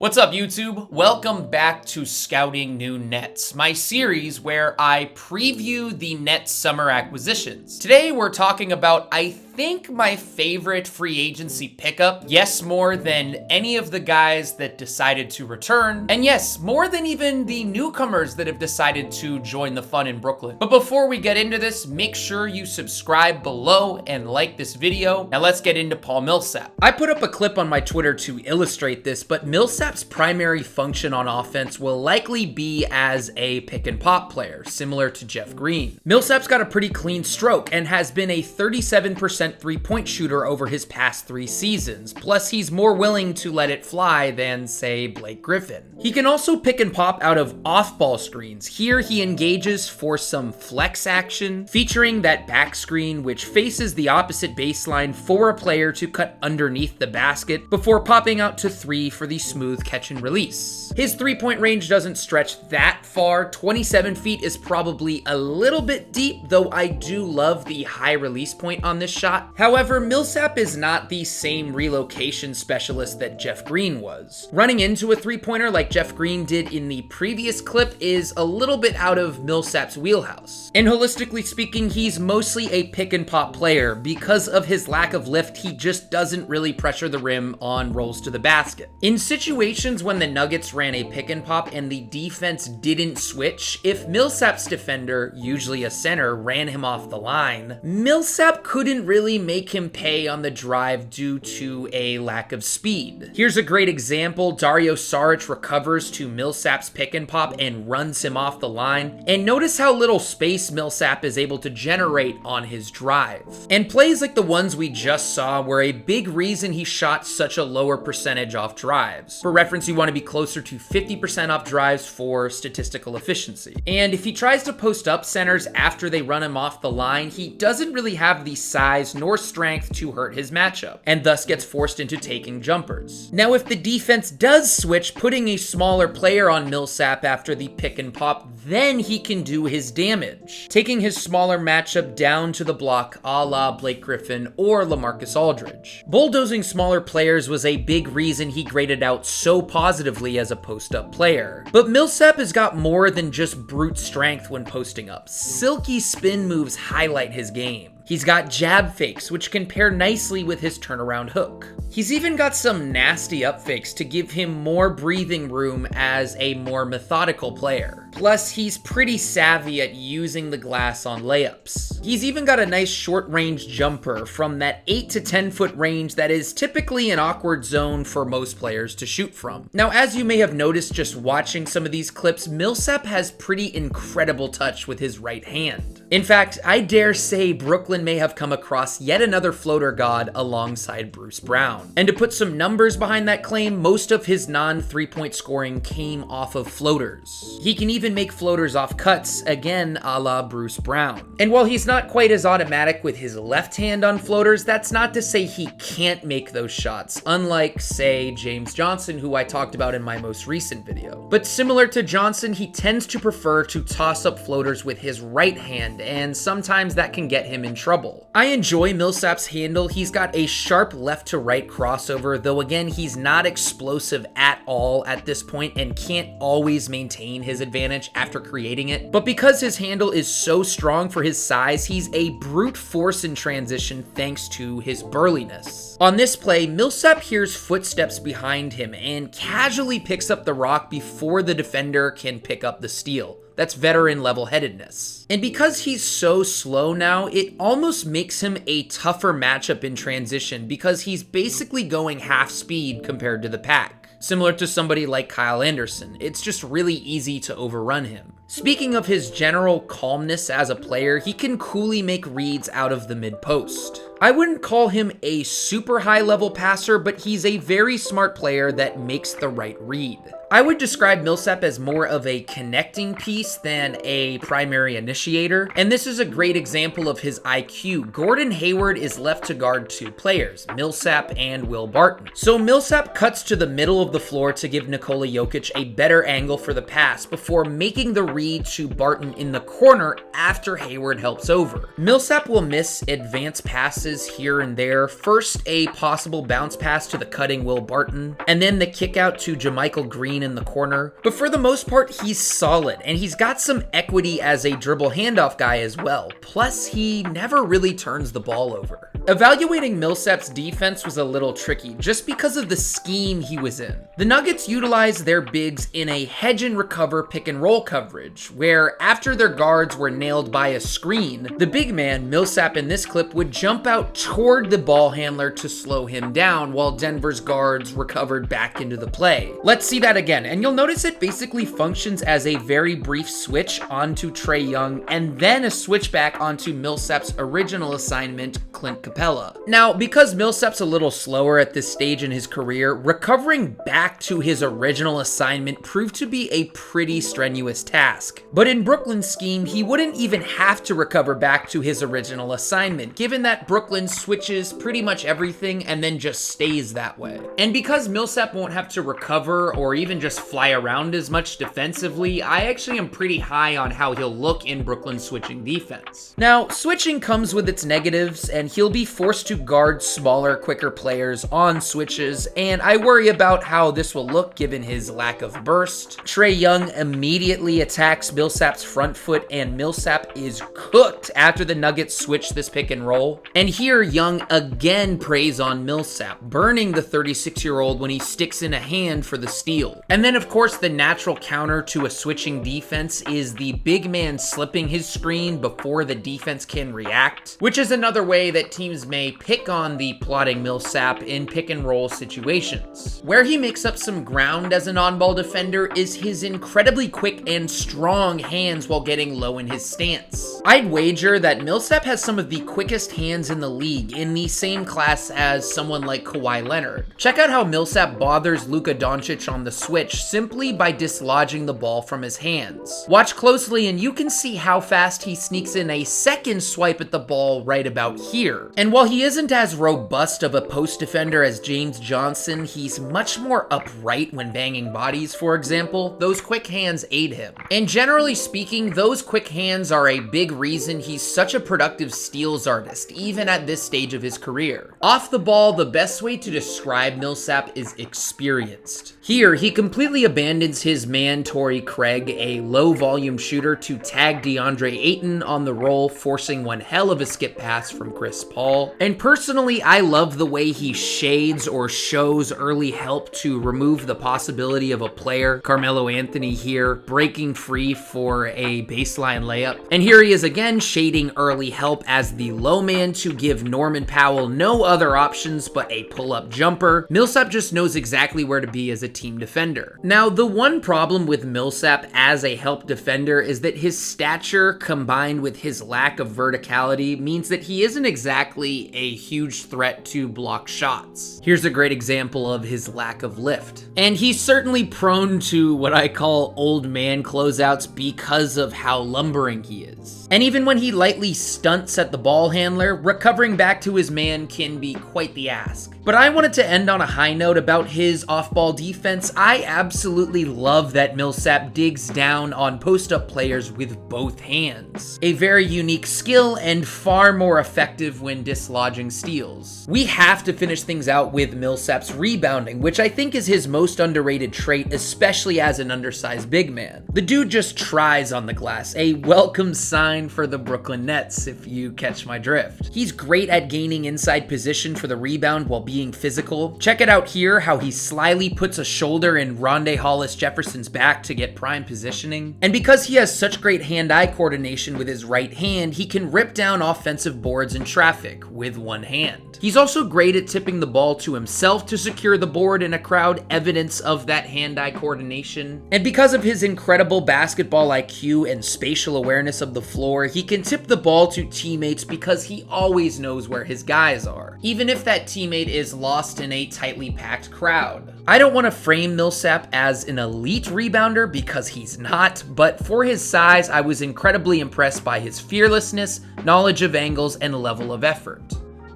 What's up, YouTube? Welcome back to Scouting New Nets, my series where I preview the Nets summer acquisitions. Today we're talking about, I think, my favorite free agency pickup. Yes, more than any of the guys that decided to return. And yes, more than even the newcomers that have decided to join the fun in Brooklyn. But before we get into this, make sure you subscribe below and like this video. Now let's get into Paul Millsap. I put up a clip on my Twitter to illustrate this, but Millsap's primary function on offense will likely be as a pick and pop player, similar to Jeff Green. Millsap's got a pretty clean stroke and has been a 37% three-point shooter over his past 3 seasons. Plus, he's more willing to let it fly than, say, Blake Griffin. He can also pick and pop out of off-ball screens. Here, he engages for some flex action, featuring that back screen which faces the opposite baseline for a player to cut underneath the basket before popping out to 3 for the smooth catch and release. His three-point range doesn't stretch that far. 27 feet is probably a little bit deep, though I do love the high release point on this shot. However, Millsap is not the same relocation specialist that Jeff Green was. Running into a three-pointer like Jeff Green did in the previous clip is a little bit out of Millsap's wheelhouse. And holistically speaking, he's mostly a pick and pop player. Because of his lack of lift, he just doesn't really pressure the rim on rolls to the basket. In situations when the Nuggets ran a pick and pop and the defense didn't switch, if Millsap's defender, usually a center, ran him off the line, Millsap couldn't really make him pay on the drive due to a lack of speed. Here's a great example. Dario Saric recovers to Millsap's pick and pop and runs him off the line. And notice how little space Millsap is able to generate on his drive. And plays like the ones we just saw were a big reason he shot such a lower percentage off drives. For reference, you want to be closer to 50% off drives for statistical efficiency. And if he tries to post up centers after they run him off the line, he doesn't really have the size nor strength to hurt his matchup, and thus gets forced into taking jumpers. Now, if the defense does switch, putting a smaller player on Millsap after the pick and pop, then he can do his damage, taking his smaller matchup down to the block a la Blake Griffin or LaMarcus Aldridge. Bulldozing smaller players was a big reason he graded out so positively as a post-up player. But Millsap has got more than just brute strength when posting up. Silky spin moves highlight his game. He's got jab fakes, which can pair nicely with his turnaround hook. He's even got some nasty up fakes to give him more breathing room as a more methodical player. Plus, he's pretty savvy at using the glass on layups. He's even got a nice short-range jumper from that 8 to 10 foot range that is typically an awkward zone for most players to shoot from. Now, as you may have noticed just watching some of these clips, Millsap has pretty incredible touch with his right hand. In fact, I dare say Brooklyn may have come across yet another floater god alongside Bruce Brown. And to put some numbers behind that claim, most of his non-3-point scoring came off of floaters. He can even make floaters off cuts, again a la Bruce Brown. And while he's not quite as automatic with his left hand on floaters, that's not to say he can't make those shots, unlike, say, James Johnson, who I talked about in my most recent video. But similar to Johnson, he tends to prefer to toss up floaters with his right hand, and sometimes that can get him in trouble. I enjoy Millsap's handle. He's got a sharp left to right crossover, though again, he's not explosive at all at this point and can't always maintain his advantage after creating it. But because his handle is so strong for his size, he's a brute force in transition thanks to his burliness. On this play, Millsap hears footsteps behind him and casually picks up the rock before the defender can pick up the steal. That's veteran level-headedness. And because he's so slow now, it almost makes him a tougher matchup in transition because he's basically going half speed compared to the pack. Similar to somebody like Kyle Anderson, it's just really easy to overrun him. Speaking of his general calmness as a player, he can coolly make reads out of the mid-post. I wouldn't call him a super high-level passer, but he's a very smart player that makes the right read. I would describe Millsap as more of a connecting piece than a primary initiator, and this is a great example of his IQ. Gordon Hayward is left to guard 2 players, Millsap and Will Barton. So Millsap cuts to the middle of the floor to give Nikola Jokic a better angle for the pass before making the read to Barton in the corner after Hayward helps over. Millsap will miss advanced passes passes here and there. First, a possible bounce pass to the cutting Will Barton, and then the kick out to JaMychal Green in the corner. But for the most part, he's solid, and he's got some equity as a dribble handoff guy as well. Plus, he never really turns the ball over. Evaluating Millsap's defense was a little tricky just because of the scheme he was in. The Nuggets utilized their bigs in a hedge and recover pick and roll coverage, where after their guards were nailed by a screen, the big man, Millsap in this clip, would jump out toward the ball handler to slow him down while Denver's guards recovered back into the play. Let's see that again, and you'll notice it basically functions as a very brief switch onto Trae Young and then a switch back onto Millsap's original assignment, Clint Capella. Now, because Millsap's a little slower at this stage in his career, recovering back to his original assignment proved to be a pretty strenuous task. But in Brooklyn's scheme, he wouldn't even have to recover back to his original assignment, given that Brooklyn switches pretty much everything and then just stays that way. And because Millsap won't have to recover or even just fly around as much defensively, I actually am pretty high on how he'll look in Brooklyn's switching defense. Now, switching comes with its negatives, and he'll be forced to guard smaller, quicker players on switches, and I worry about how this will look given his lack of burst. Trae Young immediately attacks Millsap's front foot, and Millsap is cooked after the Nuggets switch this pick and roll. And here, Young again preys on Millsap, burning the 36-year-old when he sticks in a hand for the steal. And then, of course, the natural counter to a switching defense is the big man slipping his screen before the defense can react, which is another way that teams may pick on the plotting Millsap in pick and roll situations. Where he makes up some ground as an on-ball defender is his incredibly quick and strong hands while getting low in his stance. I'd wager that Millsap has some of the quickest hands in the league, in the same class as someone like Kawhi Leonard. Check out how Millsap bothers Luka Doncic on the switch simply by dislodging the ball from his hands. Watch closely and you can see how fast he sneaks in a second swipe at the ball right about here. And while he isn't as robust of a post defender as James Johnson, he's much more upright when banging bodies, for example. Those quick hands aid him. And generally speaking, those quick hands are a big reason he's such a productive steals artist, even at this stage of his career. Off the ball, the best way to describe Millsap is experienced. Here, he completely abandons his man Torrey Craig, a low-volume shooter, to tag DeAndre Ayton on the roll, forcing one hell of a skip pass from Chris Paul. And personally, I love the way he shades or shows early help to remove the possibility of a player, Carmelo Anthony here, breaking free for a baseline layup. And here he is again shading early help as the low man to give Norman Powell no other options but a pull-up jumper. Millsap just knows exactly where to be as a team defender. Now, the one problem with Millsap as a help defender is that his stature combined with his lack of verticality means that he isn't exactly a huge threat to block shots. Here's a great example of his lack of lift. And he's certainly prone to what I call old man closeouts because of how lumbering he is. And even when he lightly stunts at the ball handler, recovering back to his man can be quite the ask. But I wanted to end on a high note about his off-ball defense. I absolutely love that Millsap digs down on post-up players with both hands. A very unique skill and far more effective when dislodging steals. We have to finish things out with Millsap's rebounding, which I think is his most underrated trait, especially as an undersized big man. The dude just tries on the glass, a welcome sign for the Brooklyn Nets, if you catch my drift. He's great at gaining inside position for the rebound while being physical. Check it out here, how he slyly puts a shoulder in Rondae Hollis Jefferson's back to get prime positioning. And because he has such great hand-eye coordination with his right hand, he can rip down offensive boards in traffic with one hand. He's also great at tipping the ball to himself to secure the board in a crowd, evidence of that hand-eye coordination. And because of his incredible basketball IQ and spatial awareness of the floor, he can tip the ball to teammates because he always knows where his guys are, even if that teammate is lost in a tightly packed crowd. I don't want to frame Millsap as an elite rebounder because he's not, but for his size, I was incredibly impressed by his fearlessness, knowledge of angles, and level of effort.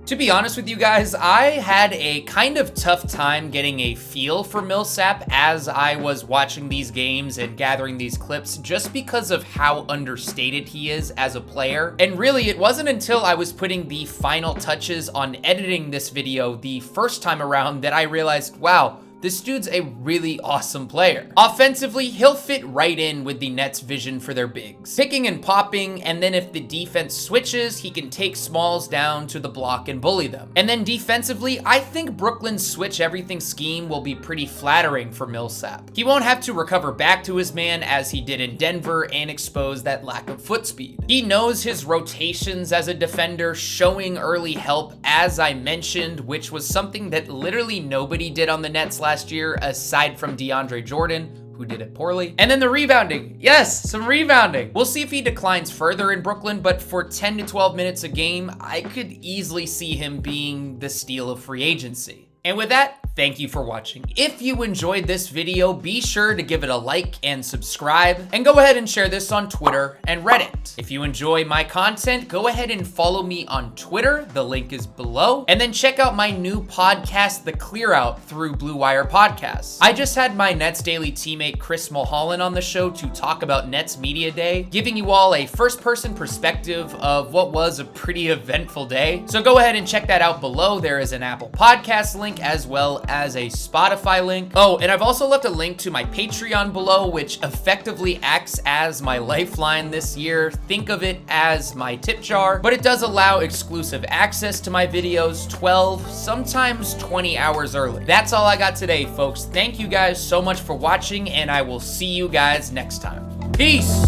To be honest with you guys, I had a kind of tough time getting a feel for Millsap as I was watching these games and gathering these clips just because of how understated he is as a player. And really, it wasn't until I was putting the final touches on editing this video the first time around that I realized, wow, this dude's a really awesome player. Offensively, he'll fit right in with the Nets' vision for their bigs. Picking and popping, and then if the defense switches, he can take smalls down to the block and bully them. And then defensively, I think Brooklyn's switch everything scheme will be pretty flattering for Millsap. He won't have to recover back to his man as he did in Denver and expose that lack of foot speed. He knows his rotations as a defender, showing early help, as I mentioned, which was something that literally nobody did on the Nets last year aside from DeAndre Jordan, who did it poorly. And then the rebounding. Yes, some rebounding. We'll see if he declines further in Brooklyn, but for 10 to 12 minutes a game, I could easily see him being the steal of free agency. And with that, thank you for watching. If you enjoyed this video, be sure to give it a like and subscribe, and go ahead and share this on Twitter and Reddit. If you enjoy my content, go ahead and follow me on Twitter. The link is below. And then check out my new podcast, The Clear Out, through Blue Wire Podcasts. I just had my Nets Daily teammate Chris Mulholland on the show to talk about Nets Media Day, giving you all a first-person perspective of what was a pretty eventful day. So go ahead and check that out below. There is an Apple Podcast link as well as a Spotify link. Oh, and I've also left a link to my Patreon below, which effectively acts as my lifeline this year. Think of it as my tip jar, but it does allow exclusive access to my videos 12, sometimes 20 hours early. That's all I got today, folks. Thank you guys so much for watching, and I will see you guys next time. Peace!